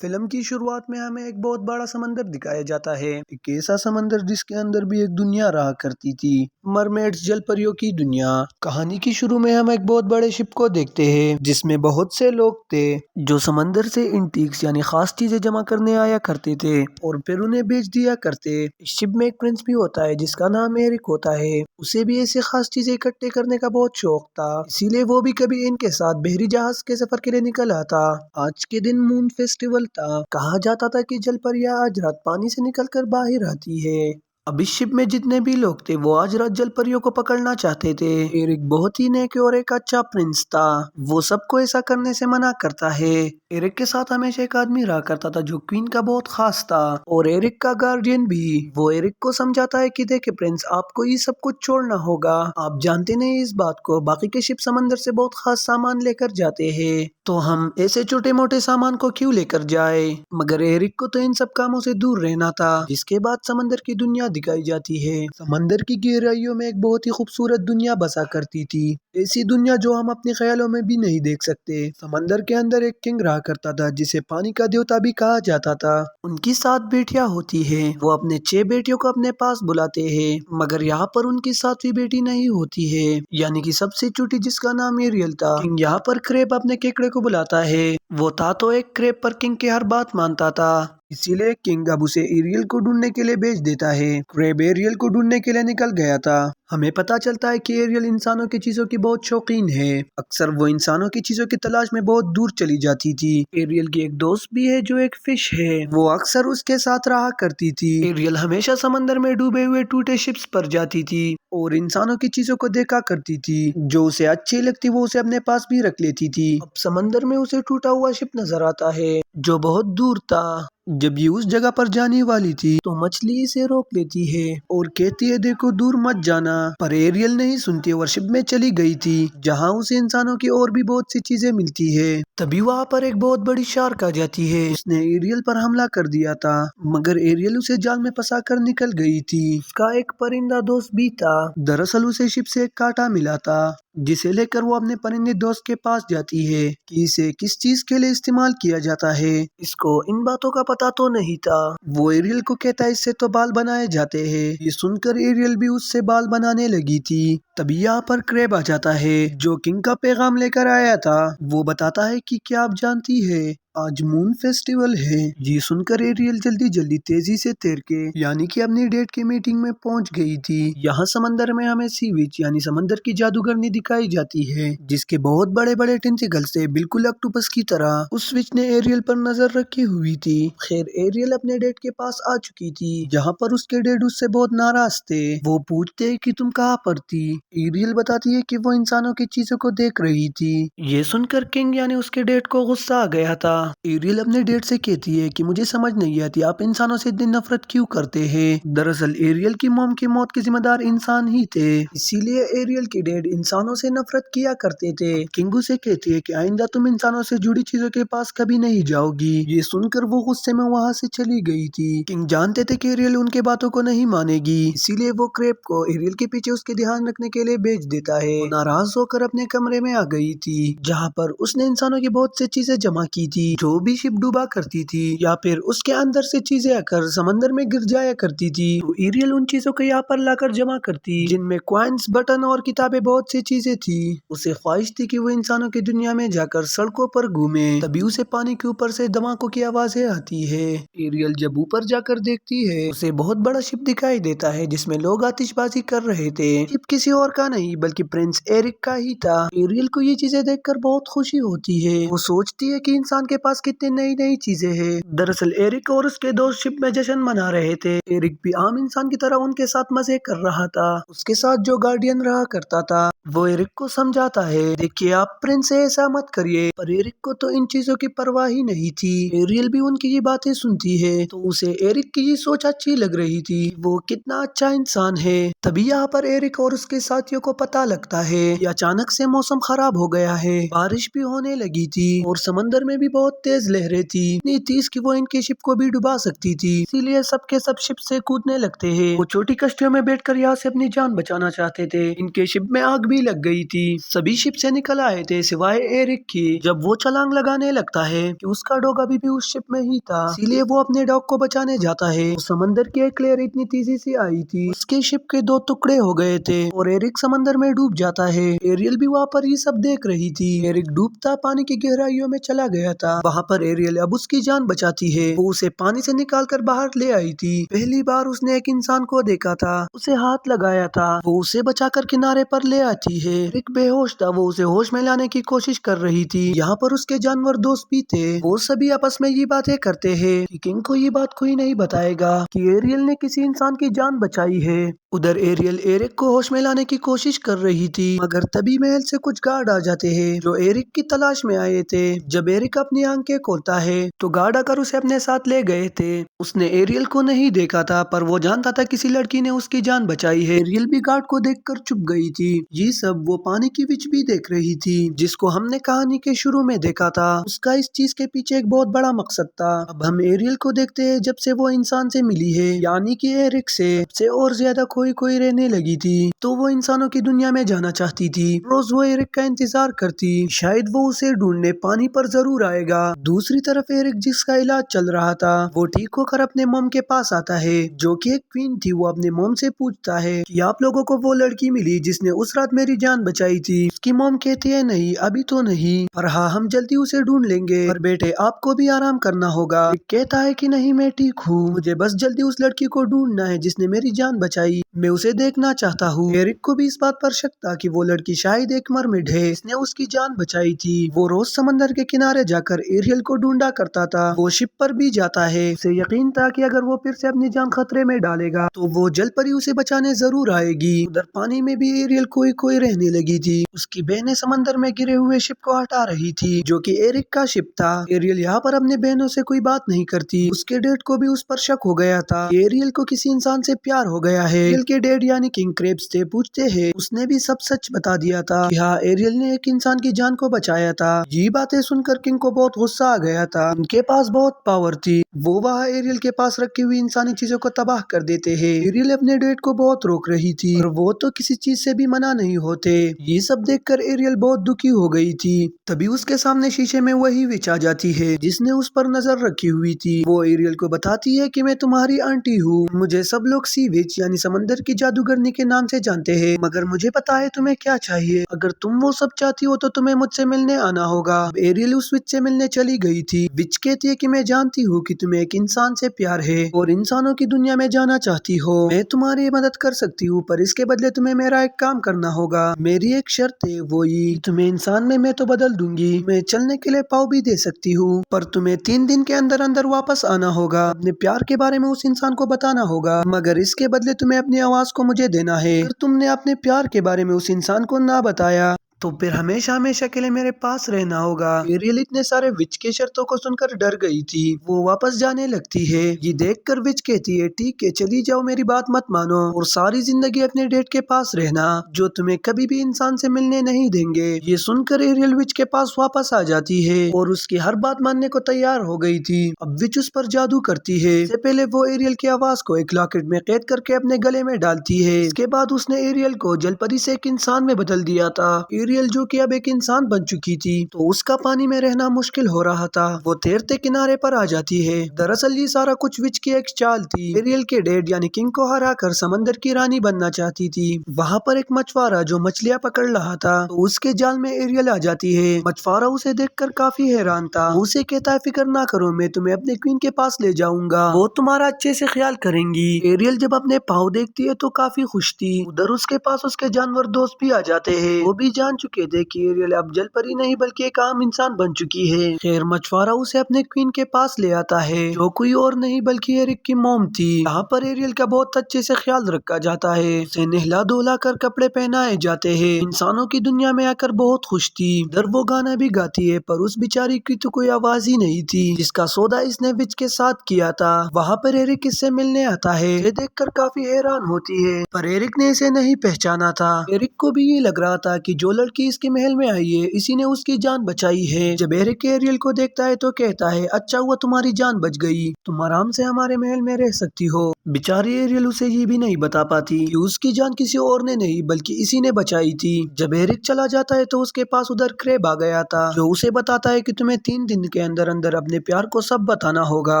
Film की शुरुआत में हमें एक बहुत बड़ा समंदर दिखाया जाता है। एक ऐसा समंदर जिसके अंदर भी एक दुनिया रहा करती थी, मरमेड्स, जल परियों की दुनिया। कहानी की शुरू में हम एक बहुत बड़े शिप को देखते हैं जिसमें बहुत से लोग थे जो समंदर से इंटीक्स यानी खास चीजें जमा करने आया करते थे और फिर उन्हें बेच दिया करते। इस शिप में एक प्रिंस भी होता है जिसका नाम एरिक होता है। उसे भी ऐसी खास चीजें इकट्ठे करने का बहुत शौक था, इसीलिए वो भी कभी इनके साथ बहरी जहाज के सफर के लिए निकल आता। आज के दिन मून फेस्टिवल था। कहा जाता था कि जल परियां आज रात पानी से निकलकर बाहर आती है। अब इस शिप में जितने भी लोग थे वो आज रात जल परियों को पकड़ना चाहते थे। एरिक बहुत ही नेक और एक अच्छा प्रिंस था। वो सबको ऐसा करने से मना करता है। एरिक के साथ हमेशा एक आदमी रहा करता था जो क्वीन का बहुत खास था और एरिक का गार्डियन भी। वो एरिक को समझाता है कि देखे प्रिंस, आपको ये सब कुछ छोड़ना होगा। आप जानते नहीं इस बात को, बाकी के शिप समंदर से बहुत खास सामान लेकर जाते हैं, तो हम ऐसे छोटे मोटे सामान को क्यों लेकर जाए। मगर एरिक को तो इन सब कामों से दूर रहना था। जिसके बाद समंदर की दुनिया दिखाई जाती है। समंदर की गहराइयों में एक बहुत ही खूबसूरत दुनिया बसा करती थी, ऐसी दुनिया जो हम अपने ख्यालों में भी नहीं देख सकते। समंदर के अंदर एक किंग रहा करता था जिसे पानी का देवता भी कहा जाता था। उनकी 7 बेटियां होती है। वो अपने 6 बेटियों को अपने पास बुलाते हैं, मगर यहाँ पर उनकी 7वीं बेटी नहीं होती है, यानी कि सबसे छोटी, जिसका नाम एरियल था। किंग यहाँ पर क्रेप अपने केकड़े को बुलाता है। वो था तो एक क्रेप, पर किंग की हर बात मानता था, इसीलिए किंग अब उसे एरियल को ढूंढने के लिए भेज देता है। क्रेब एरियल को ढूंढने के लिए निकल गया था। हमें पता चलता है कि एरियल इंसानों की चीजों की बहुत शौकीन है। अक्सर वो इंसानों की चीजों की तलाश में बहुत दूर चली जाती थी। एरियल की एक दोस्त भी है जो एक फिश है, वो अक्सर उसके साथ रहा करती थी। एरियल हमेशा समंदर में डूबे हुए टूटे शिप्स पर जाती थी और इंसानों की चीजों को देखा करती थी। जो उसे अच्छी लगती वो उसे अपने पास भी रख लेती थी। अब समंदर में उसे टूटा हुआ शिप नजर आता है जो बहुत दूर था। जब ये उस जगह पर जाने वाली थी तो मछली इसे रोक लेती है और कहती है देखो दूर मत जाना, पर एरियल नहीं सुनती और शिप में चली गई थी जहाँ उसे इंसानों की और भी बहुत सी चीजें मिलती है। तभी वहाँ पर एक बहुत बड़ी शार्क आ जाती है। उसने एरियल पर हमला कर दिया था, मगर एरियल उसे जाल में फंसा कर निकल गई थी। उसका एक परिंदा दोस्त भी था। दरअसल उसे शिप से एक कांटा मिला था जिसे लेकर वो अपने परिंदे दोस्त के पास जाती है कि इसे किस चीज के लिए इस्तेमाल किया जाता है। इसको इन बातों का पता तो नहीं था। वो एरियल को कहता है इससे तो बाल बनाए जाते हैं। ये सुनकर एरियल भी उससे बाल बनाने लगी थी। तभी यहाँ पर क्रेब आ जाता है जो किंग का पैगाम लेकर आया था। वो बताता है कि क्या आप जानती है आज मून फेस्टिवल है। ये सुनकर एरियल जल्दी जल्दी तेजी से तैर के यानी कि अपनी डेट की मीटिंग में पहुंच गई थी। यहाँ समंदर में हमें सी विच यानी समंदर की जादूगरनी दिखाई जाती है जिसके बहुत बड़े बड़े टेंटिकल्स थे, बिल्कुल ऑक्टोपस की तरह। उस विच ने एरियल पर नजर रखी हुई थी। खैर एरियल अपने डेट के पास आ चुकी थी जहाँ पर उसके डेड उससे बहुत नाराज थे। वो पूछते कि तुम कहाँ पर थी। एरियल बताती है कि वो इंसानों की चीजों को देख रही थी। ये सुनकर किंग यानी उसके डेड को गुस्सा आ गया था। एरियल अपने डेड से कहती है कि मुझे समझ नहीं आती आप इंसानों से इतनी नफरत क्यों करते हैं। दरअसल एरियल की मॉम की मौत के जिम्मेदार इंसान ही थे, इसीलिए एरियल के डेड इंसानों से नफरत किया करते थे। किंग उसे कहती है कि आइंदा तुम इंसानों से जुड़ी चीजों के पास कभी नहीं जाओगी। ये सुनकर वो गुस्से में वहाँ से चली गई थी। किंग जानते थे कि एरियल उनके बातों को नहीं मानेगी, इसीलिए वो क्रेप को एरियल के पीछे उसके ध्यान रखने के लिए भेज देता है। वो नाराज होकर अपने कमरे में आ गई थी जहाँ पर उसने इंसानों की बहुत सी चीजें जमा की थी जो भी शिप डूबा करती थी या फिर उसके अंदर से चीजें आकर समंदर में गिर जाया करती थी। तो एरियल उन चीजों को यहाँ पर लाकर जमा करती जिनमें कॉइन्स, बटन और किताबें बहुत सी चीजें थी। उसे ख्वाहिश थी कि वो इंसानों की दुनिया में जाकर सड़कों पर घूमे। तभी उसे पानी के ऊपर से धमाकों की आवाजें आती है। एरियल जब ऊपर जाकर देखती है उसे बहुत बड़ा शिप दिखाई देता है जिसमें लोग आतिशबाजी कर रहे थे। शिप किसी और का नहीं बल्कि प्रिंस एरिक का ही था। एरियल को ये चीजें देखकर बहुत खुशी होती है। वो सोचती है कि इंसान के पास कितनी नई नई चीजें हैं। दरअसल एरिक और उसके दोस्त शिप में जश्न मना रहे थे। एरिक भी आम इंसान की तरह उनके साथ मजे कर रहा था। उसके साथ जो गार्डियन रहा करता था वो एरिक को समझाता है देखिए आप प्रिंस से ऐसा मत करिए, पर एरिक को तो इन चीजों की परवाह ही नहीं थी। एरियल भी उनकी ये बातें सुनती है तो उसे एरिक की ये सोच अच्छी लग रही थी, वो कितना अच्छा इंसान है। तभी यहाँ पर एरिक और उसके साथियों को पता लगता है कि अचानक से मौसम खराब हो गया है, बारिश भी होने लगी थी और समंदर में भी बहुत बहुत तेज लहरें थी, इतनी तेज कि वो इनके शिप को भी डुबा सकती थी। इसीलिए सबके सब शिप से कूदने लगते हैं। वो छोटी कश्तियों में बैठकर यहाँ से अपनी जान बचाना चाहते थे। इनके शिप में आग भी लग गई थी। सभी शिप से निकल आए थे सिवाय एरिक की। जब वो छलांग लगाने लगता है कि उसका डॉग अभी भी उस शिप में ही था, इसीलिए वो अपने डॉग को बचाने जाता है। तो समंदर की एक लहर इतनी तेजी से आई थी, उसके शिप के 2 टुकड़े हो गए थे और एरिक समंदर में डूब जाता है। एरियल भी वहाँ पर ये सब देख रही थी। एरिक डूबता पानी की गहराइयों में चला गया था। वहाँ पर एरियल अब उसकी जान बचाती है। वो उसे पानी से निकाल कर बाहर ले आई थी। पहली बार उसने एक इंसान को देखा था, उसे हाथ लगाया था। वो उसे बचाकर किनारे पर ले आती है। एरिक बेहोश था, वो उसे होश में लाने की कोशिश कर रही थी। यहाँ पर उसके जानवर दोस्त भी थे। वो सभी आपस में ये बातें करते हैं कि किंग को ये बात कोई नहीं बताएगा कि एरियल ने किसी इंसान की जान बचाई है। उधर एरियल एरिक को होश में लाने की कोशिश कर रही थी, मगर तभी महल से कुछ गार्ड आ जाते हैं जो एरिक की तलाश में आए थे। जब एरिक अपनी आंखें खोलता है तो गार्ड आकर उसे अपने साथ ले गए थे। उसने एरियल को नहीं देखा था, पर वो जानता था किसी लड़की ने उसकी जान बचाई है। एरियल भी गार्ड को देखकर चुप गई थी। ये सब वो पानी की विच भी देख रही थी, जिसको हमने कहानी के शुरू में देखा था। उसका इस चीज के पीछे एक बहुत बड़ा मकसद था। अब हम एरियल को देखते हैं जब से वो इंसान से मिली है, यानी कि एरिक से और ज्यादा कोई रहने लगी थी। तो वो इंसानों की दुनिया में जाना चाहती थी। रोज वो एरिक का इंतजार करती, शायद वो उसे ढूंढने पानी पर जरूर आएगा। दूसरी तरफ एरिक जिसका इलाज चल रहा था, वो ठीक होकर अपने मोम के पास आता है, जो कि एक क्वीन थी। वो अपने मोम से पूछता है कि आप लोगों को वो लड़की मिली जिसने उस रात मेरी जान बचाई थी? उसकी मोम कहती है नहीं, अभी तो नहीं, पर हाँ, हम जल्दी उसे ढूंढ लेंगे। पर बेटे, आपको भी आराम करना होगा। एरिक कहता है कि नहीं, मैं ठीक हूँ, मुझे बस जल्दी उस लड़की को ढूंढना है जिसने मेरी जान बचाई। मैं उसे देखना चाहता हूँ। एरिक को भी इस बात पर शक था कि वो लड़की शायद एक मरमेड है, इसने उसकी जान बचाई थी। वो रोज समंदर के किनारे जाकर एरियल को ढूंढा करता था। वो शिप पर भी जाता है, उसे यकीन था कि अगर वो फिर से अपनी जान खतरे में डालेगा तो वो जल परी उसे बचाने जरूर आएगी। उधर पानी में भी एरियल कोई रहने लगी थी। उसकी बहनें समंदर में गिरे हुए शिप को हटा रही थी, जो कि एरिक का शिप था। एरियल यहाँ पर अपने बहनों से कोई बात नहीं करती। उसके डैड को भी उस पर शक हो गया था। एरियल को किसी इंसान से प्यार हो गया है। एरियल के डैड यानी किंग क्रेब्स से पूछते हैं, उसने भी सब सच बता दिया था कि हाँ, एरियल ने एक इंसान की जान को बचाया था। ये बातें सुनकर किंग को बहुत गुस्सा आ गया था। उनके पास बहुत पावर थी, वो वहाँ एरियल के पास रखी हुई इंसानी चीजों को तबाह कर देते हैं। एरियल अपने डैड को बहुत रोक रही थी, और वो तो किसी चीज से भी मना नहीं होते। ये सब देखकर एरियल बहुत दुखी हो गई थी। तभी उसके सामने शीशे में वही विच आ जाती है जिसने उस पर नजर रखी हुई थी। वो एरियल को बताती है कि मैं तुम्हारी आंटी हूँ, मुझे सब लोग सी विच यानी समंदर की जादूगरनी के नाम से जानते हैं, मगर मुझे पता है तुम्हें क्या चाहिए। अगर तुम वो सब चाहती हो तो तुम्हें मुझसे मिलने आना होगा। एरियल उस विच से मिलने चली गई थी। विच कहती है कि मैं जानती हूँ कि तुम्हें एक इंसान से प्यार है और इंसानों की दुनिया में जाना चाहती हो। मैं तुम्हारी मदद कर सकती हूँ, पर इसके बदले तुम्हें मेरा एक काम करना होगा। मेरी एक शर्त है, वो ये, तुम्हें इंसान में मैं तो बदल दूंगी, मैं चलने के लिए पाँव भी दे सकती हूँ, पर तुम्हें 3 दिन के अंदर अंदर वापस आना होगा। अपने प्यार के बारे में उस इंसान को बताना होगा, मगर इसके बदले तुम्हें अपनी आवाज को मुझे देना है। अगर तुमने अपने प्यार के बारे में उस इंसान को ना बताया तो फिर हमेशा हमेशा के लिए मेरे पास रहना होगा। एरियल इतने सारे विच के शर्तों को सुनकर डर गई थी। वो वापस जाने लगती है। ये देखकर विच कहती है, ठीक है, चली जाओ, मेरी बात मत मानो और सारी जिंदगी अपने डैड के पास रहना, जो तुम्हें कभी भी इंसान से मिलने नहीं देंगे। ये सुनकर एरियल विच के पास वापस आ जाती है और उसकी हर बात मानने को तैयार हो गई थी। अब विच उस पर जादू करती है। इससे पहले वो एरियल की आवाज को एक लॉकेट में कैद करके अपने गले में डालती है। इसके बाद उसने एरियल को जलपरी से एक इंसान में बदल दिया था। एरियल जो कि अब एक इंसान बन चुकी थी, तो उसका पानी में रहना मुश्किल हो रहा था। वो तैरते किनारे पर आ जाती है। दरअसल ये सारा कुछ विच की एक चाल थी। एरियल के डैड यानी किंग को हराकर समंदर की रानी बनना चाहती थी। वहाँ पर एक मछुआरा जो मछलियाँ पकड़ रहा था, तो उसके जाल में एरियल आ जाती है। मछुआरा उसे देखकर काफी हैरान था। उसे कहता है, फिक्र ना करो, मैं तुम्हें अपने क्वीन के पास ले जाऊंगा, वो तुम्हारा अच्छे से ख्याल करेंगी। एरियल जब अपने पाँव देखती है तो काफी खुश थी। उधर उसके पास उसके जानवर दोस्त भी आ जाते हैं। वो भी जान चुके थे कि एरियल अब जलपरी नहीं बल्कि एक आम इंसान बन चुकी है। खैर, मछुआरा उसे अपने क्वीन के पास ले आता है, जो कोई और नहीं बल्कि एरिक की मॉम थी। यहाँ पर एरियल का बहुत अच्छे से ख्याल रखा जाता है। उसे नहला धुला कर कपड़े पहनाए जाते हैं। इंसानों की दुनिया में आकर बहुत खुश थी। इधर वो गाना भी गाती है, पर उस बेचारी की तो कोई आवाज ही नहीं थी जिसका सौदा इसने विच के साथ किया था। वहाँ पर एरिक इससे मिलने आता है। ये देखकर काफी हैरान होती है, पर एरिक ने इसे नहीं पहचाना था। एरिक को भी ये लग रहा था कि जो लड़की इसके महल में आई है, इसी ने उसकी जान बचाई है। जब एरिक एरियल को देखता है तो कहता है, अच्छा हुआ तुम्हारी जान बच गई, तुम आराम से हमारे महल में रह सकती हो। बेचारी एरियल उसे ये भी नहीं बता पाती कि उसकी जान किसी और ने नहीं बल्कि इसी ने बचाई थी। जब एरिक चला जाता है तो उसके पास उधर क्रैब आ गया था, जो उसे बताता है कि तुम्हें 3 दिन के अंदर अंदर अपने प्यार को सब बताना होगा,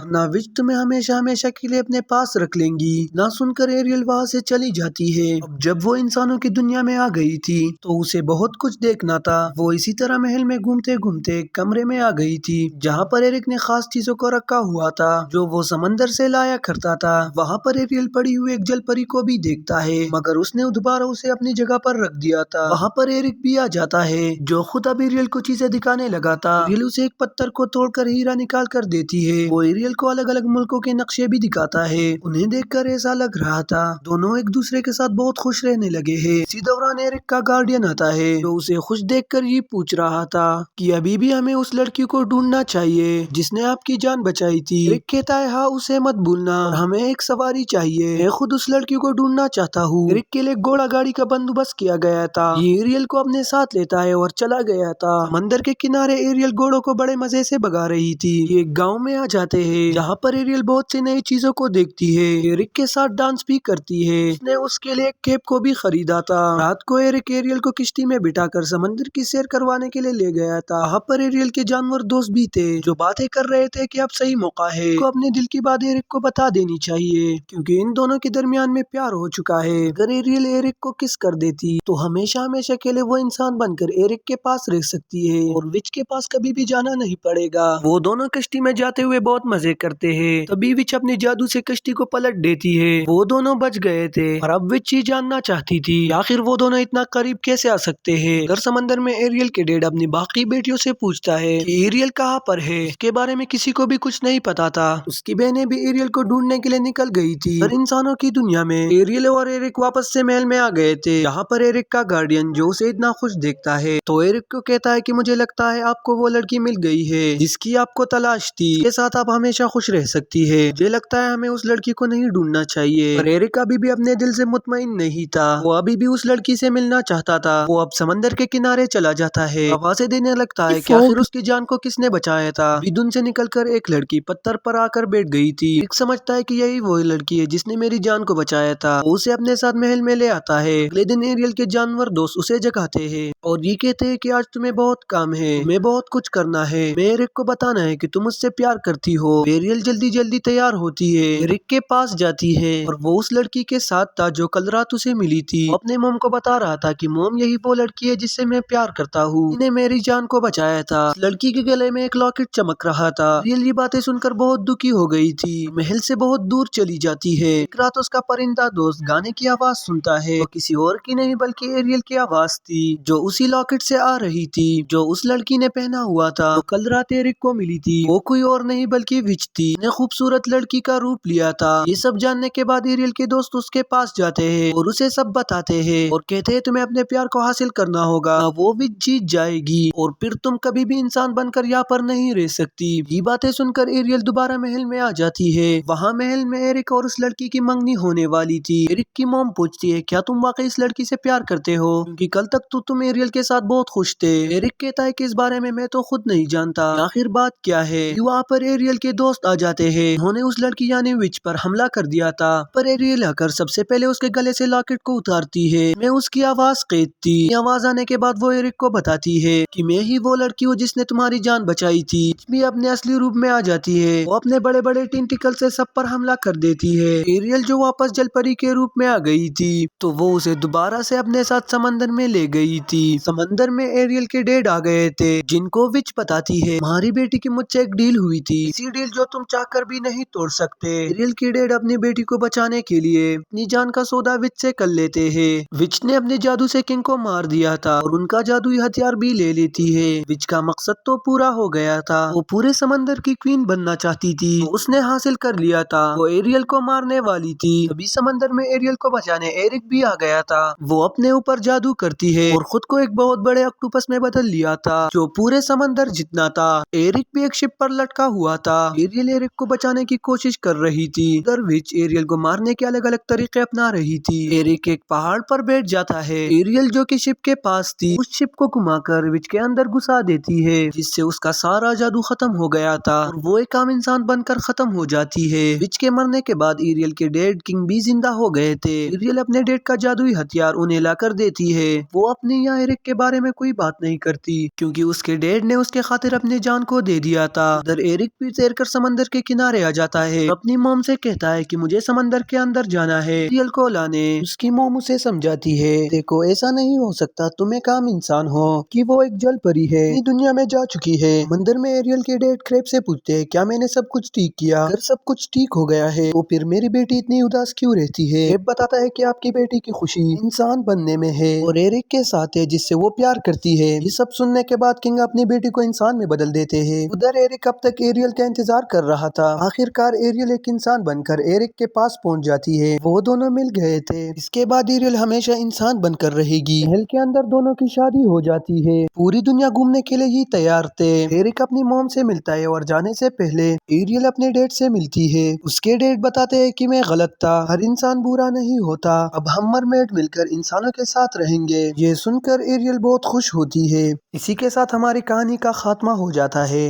ना विच तुम्हें हमेशा हमेशा के लिए अपने पास रख लेंगी। ना सुनकर एरियल वहाँ से चली जाती है। अब जब वो इंसानों की दुनिया में आ गई थी तो उसे बहुत कुछ देखना था। वो इसी तरह महल में घूमते घूमते कमरे में आ गई थी जहाँ पर एरिक ने खास चीजों को रखा हुआ था जो वो समंदर से लाया करता था। वहाँ पर एरियल पड़ी हुई एक जल परी को भी देखता है, मगर उसने दोबारा उसे अपनी जगह पर रख दिया था। वहाँ पर एरिक भी आ जाता है जो खुद अब एरियल को चीजें दिखाने लगा था। एरियल उसे एक पत्थर को तोड़कर हीरा निकाल कर देती है। वो एरियल को अलग अलग मुल्कों के नक्शे भी दिखाता है। उन्हें देखकर ऐसा लग रहा था दोनों एक दूसरे के साथ बहुत खुश रहने लगे हैं। इसी दौरान एरिक का गार्डियन आता है जो उसे खुश देखकर ये पूछ रहा था कि अभी भी हमें उस लड़की को ढूंढना चाहिए जिसने आपकी जान बचाई थी। एरिक कहता है, हाँ उसे मत भूलना, और हमें एक सवारी चाहिए, मैं खुद उस लड़की को ढूंढना चाहता हूँ। एरिक के लिए घोड़ा गाड़ी का बंदोबस्त किया गया था। ये एरियल को अपने साथ लेता है और चला गया था। समंदर के किनारे एरियल घोड़ों को बड़े मजे से भगा रही थी। ये गाँव में आ जाते हैं जहाँ पर एरियल बहुत सी नई चीजों को देखती है। एरिक के साथ डांस भी करती है। उसने उसके लिए एक कैप को भी खरीदा था। रात को एरिक एरियल को किश्ती में बिठाकर समंदर की सैर करवाने के लिए ले गया था। वहाँ पर एरियल के जानवर दोस्त भी थे जो बातें कर रहे थे कि अब सही मौका है को अपने दिल की बात एरिक को बता देनी चाहिए, क्योंकि इन दोनों के दरमियान में प्यार हो चुका है। अगर एरियल एरिक को किस कर देती तो हमेशा हमेशा के लिए वो इंसान बनकर एरिक के पास रह सकती है और विच के पास कभी भी जाना नहीं पड़ेगा। वो दोनों कश्ती में जाते हुए बहुत मजे करते हैं। तभी विच अपने जादू से कश्ती को पलट देती है। वो दोनों बच गए थे और अब विच ही जानना चाहती थी आखिर वो दोनों इतना करीब कैसे आ सकते हैं। अगर समंदर में एरियल के डैड अपनी बाकी बेटियों से पूछता है कि एरियल कहाँ पर है, इसके बारे में किसी को भी कुछ नहीं पता था। उसकी बहनें भी एरियल को ढूंढने के लिए निकल गई थी। पर इंसानों की दुनिया में एरियल और एरिक वापस से महल में आ गए थे। यहाँ पर एरिक का गार्डियन जो उसे इतना खुश देखता है तो एरिक को कहता है कि मुझे लगता है आपको वो लड़की मिल गई है जिसकी आपको तलाश थी, इसके साथ आप हमेशा खुश रह सकती है। मुझे लगता है हमें उस लड़की को नहीं ढूंढना चाहिए। पर एरिक अभी भी अपने दिल से मुतमईन नहीं था। वो अभी भी उस लड़की से मिलना चाहता था। वो अब समंदर के किनारे चला जाता है, आवाजें देने लगता है कि आखिर उसकी जान को किसने बचाया था। विदुन से निकलकर एक लड़की पत्थर पर आकर बैठ गई थी। एरिक समझता है कि यही वही लड़की है जिसने मेरी जान को बचाया था। वो उसे अपने साथ महल में ले आता है। अगले दिन एरियल के जानवर दोस्त उसे जगाते हैं और ये कहते हैं कि आज तुम्हें बहुत काम है, तुम्हें बहुत कुछ करना है। मैं एरिक को बताना है कि तुम उससे प्यार करती हो। एरियल जल्दी जल्दी तैयार होती है, एरिक के पास जाती है और वो उस लड़की के साथ था जो कल रात उसे मिली थी। वो अपने मोम को बता रहा था कि मोम यही वो लड़की है जिससे मैं प्यार करता हूँ, इसने मेरी जान को बचाया था। लड़की के गले में एक लॉकेट चमक रहा था। एरियल ये बातें सुनकर बहुत दुखी हो गई थी। महल से बहुत दूर चली जाती है। एक रात उसका परिंदा दोस्त गाने की आवाज सुनता है। वो किसी और की नहीं बल्कि एरियल की आवाज थी जो उसी लॉकेट से आ रही थी जो उस लड़की ने पहना हुआ था। तो कल रात एरिक को मिली थी वो कोई और नहीं बल्कि विच थी। ने खूबसूरत लड़की का रूप लिया था। ये सब जानने के बाद एरियल के दोस्त उसके पास जाते हैं और उसे सब बताते हैं और कहते हैं तुम्हें अपने प्यार को हासिल करना होगा, वो विच जीत जाएगी और फिर तुम कभी भी इंसान बनकर यहाँ पर नहीं रह सकती। ये बातें सुनकर एरियल दोबारा महल में आ जाती है। वहाँ महल में एरिक और उस लड़की की मंगनी होने वाली थी। एरिक की मॉम पूछती है क्या तुम वाकई इस लड़की से प्यार करते हो, क्योंकि कल तक तो तुम एरियल के साथ बहुत खुश थे। एरिक कहता है कि इस बारे में मैं तो खुद नहीं जानता, आखिर बात क्या है। वहाँ पर एरियल के दोस्त आ जाते हैं। उन्होंने उस लड़की यानी विच पर हमला कर दिया था। पर एरियल आकर सबसे पहले उसके गले से लॉकेट को उतारती है। मैं उसकी आवाज कैद थी। आवाज आने के बाद वो एरिक को बताती है कि मैं ही वो लड़की हूँ जिसने तुम्हारी जान बचाई थी। भी अपने असली रूप में आ जाती है। वो अपने बड़े बड़े टेंटिकल से सब पर हमला कर देती है। एरियल जो वापस जलपरी के रूप में आ गई थी तो वो उसे दोबारा से अपने साथ समंदर में ले गई थी। समंदर में एरियल के डैड आ गए थे जिनको विच बताती है हमारी बेटी की मुझसे एक डील हुई थी, इसी डील जो तुम चाहकर भी नहीं तोड़ सकते। एरियल के डैड अपनी बेटी को बचाने के लिए अपनी जान का सौदा विच से कर लेते हैं। विच ने अपने जादू से किंग को मार दिया था और उनका जादुई हथियार भी ले लेती है। विच का मकसद तो पूरा हो गया था। वो पूरे समंदर की क्वीन बनना चाहती थी, तो उसने हासिल कर लिया था। वो एरियल एरियल को मारने वाली थी। तभी समंदर में एरियल को बचाने एरिक भी आ गया था। वो अपने ऊपर जादू करती है और खुद को एक बहुत बड़े ऑक्टोपस में बदल लिया था जो पूरे समंदर जितना था। एरिक भी एक शिप पर लटका हुआ था। एरियल एरिक को बचाने की कोशिश कर रही थी। उधर विच एरियल को मारने के अलग अलग तरीके अपना रही थी। एरिक एक पहाड़ पर बैठ जाता है। एरियल जो कि शिप के पास थी उस शिप को घुमाकर विच के अंदर घुसा देती है जिससे उसका सारा जादू खत्म हो गया था और वो एक आम इंसान बनकर खत्म हो जाती है। विच के मरने के बाद एरियल के डेड किंग भी जिंदा हो गए थे। एरियल अपने डेड का जादुई हथियार उन्हें ला कर देती है। वो अपने यहाँ एरिक के बारे में कोई बात नहीं करती क्योंकि उसके डेड ने उसके खातिर अपनी जान को दे दिया था। उधर एरिक भी तैरकर समंदर के किनारे आ जाता है। अपनी मॉम से कहता है कि मुझे समंदर के अंदर जाना है एरियल को लाने। उसकी मॉम उसे समझाती है, देखो ऐसा नहीं हो सकता, तुम एक आम इंसान हो कि वो एक जल परी है, इस दुनिया में जा चुकी है। मंदिर में एरियल के डेड क्रेब से पूछते हैं क्या मैंने सब कुछ ठीक किया? अगर सब कुछ ठीक हो गया है तो फिर मेरी बेटी इतनी उदास क्यों रहती है? क्रेब बताता है कि आपकी बेटी की खुशी इंसान बनने में है और एरिक के साथ है जिससे वो प्यार करती है। ये सब सुनने के बाद किंग अपनी बेटी को इंसान में बदल देते हैं। उधर एरिक अब तक एरियल का इंतजार कर रहा था। आखिरकार एरियल एक इंसान बनकर एरिक के पास पहुंच जाती है। वो दोनों मिल गए थे। इसके बाद एरियल हमेशा इंसान बनकर रहेगी। महल के अंदर दोनों की शादी हो जाती है। पूरी दुनिया घूमने के लिए ही तैयार थे। एरिक अपनी मॉम से मिलता है और जाने से पहले एरियल अपने डैड से मिलती है। उसके डैड बताते हैं कि मैं गलत था, हर इंसान बुरा नहीं होता, अब हम मरमेड मिलकर इंसानों के साथ रहेंगे। ये सुनकर एरियल बहुत खुश होती है। इसी के साथ हमारी कहानी का खात्मा हो जाता है।